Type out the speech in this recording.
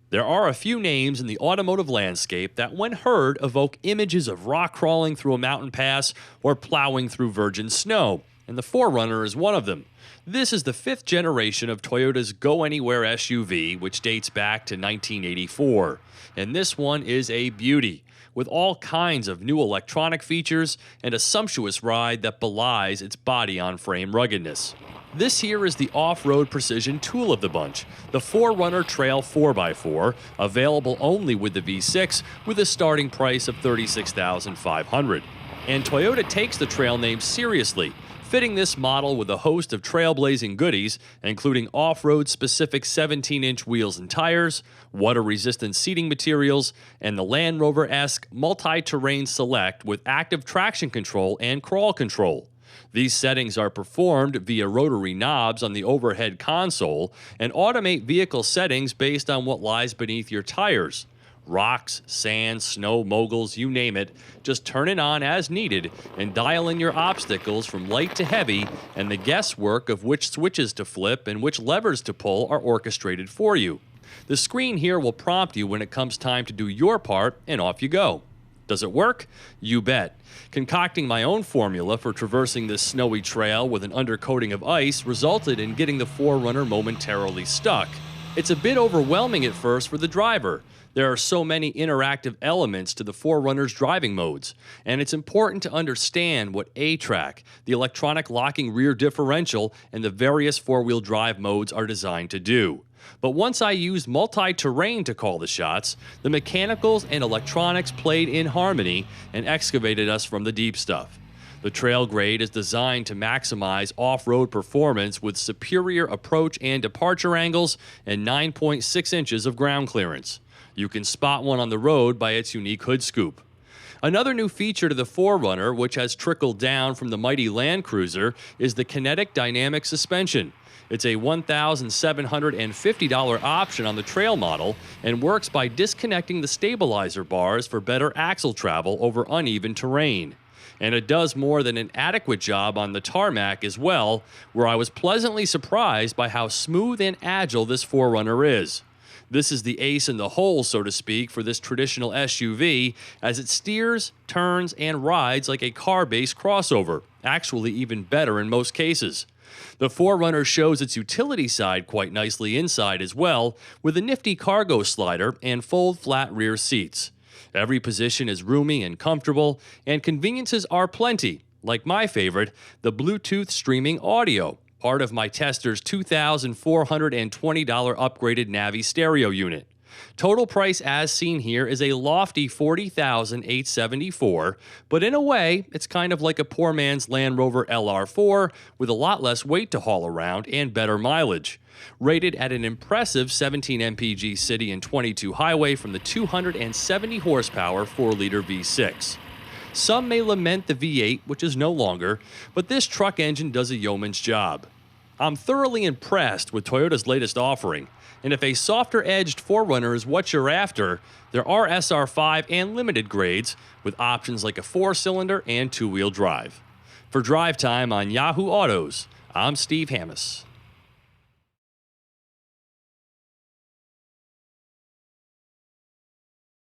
There are a few names in the automotive landscape that, when heard, evoke images of rock crawling through a mountain pass or plowing through virgin snow, and the 4Runner is one of them. This is the fifth generation of Toyota's Go Anywhere SUV, which dates back to 1984. And this one is a beauty, with all kinds of new electronic features and a sumptuous ride that belies its body-on-frame ruggedness. This here is the off-road precision tool of the bunch, the 4Runner Trail 4x4, available only with the V6 with a starting price of $36,500. And Toyota takes the trail name seriously, fitting this model with a host of trailblazing goodies, including off-road specific 17-inch wheels and tires, water-resistant seating materials, and the Land Rover-esque multi-terrain select with active traction control and crawl control. These settings are performed via rotary knobs on the overhead console and automate vehicle settings based on what lies beneath your tires. Rocks, sand, snow, moguls, you name it, just turn it on as needed and dial in your obstacles from light to heavy, and the guesswork of which switches to flip and which levers to pull are orchestrated for you. The screen here will prompt you when it comes time to do your part, and off you go. Does it work? You bet. Concocting my own formula for traversing this snowy trail with an undercoating of ice resulted in getting the 4Runner momentarily stuck. It's a bit overwhelming at first for the driver. There are so many interactive elements to the 4Runner's driving modes, and it's important to understand what A-Track, the electronic locking rear differential, and the various four-wheel drive modes are designed to do. But once I used multi-terrain to call the shots, the mechanicals and electronics played in harmony and excavated us from the deep stuff. The trail grade is designed to maximize off-road performance with superior approach and departure angles and 9.6 inches of ground clearance. You can spot one on the road by its unique hood scoop. Another new feature to the 4Runner, which has trickled down from the mighty Land Cruiser, is the kinetic dynamic suspension. It's a $1,750 option on the trail model and works by disconnecting the stabilizer bars for better axle travel over uneven terrain. And it does more than an adequate job on the tarmac as well, where I was pleasantly surprised by how smooth and agile this 4Runner is. This is the ace in the hole, so to speak, for this traditional SUV, as it steers, turns, and rides like a car-based crossover, actually even better in most cases. The 4Runner shows its utility side quite nicely inside as well, with a nifty cargo slider and fold flat rear seats. Every position is roomy and comfortable, and conveniences are plenty, like my favorite, the Bluetooth streaming audio, part of my Tester's $2,420 upgraded Navi stereo unit. Total price as seen here is a lofty $40,874, but in a way, it's kind of like a poor man's Land Rover LR4 with a lot less weight to haul around and better mileage. Rated at an impressive 17 mpg city and 22 highway from the 270 horsepower 4-liter V6. Some may lament the V8, which is no longer, but this truck engine does a yeoman's job. I'm thoroughly impressed with Toyota's latest offering, and if a softer-edged 4Runner is what you're after, there are SR5 and limited grades with options like a 4-cylinder and 2-wheel drive. For Drive Time on Yahoo Autos, I'm Steve Hammis.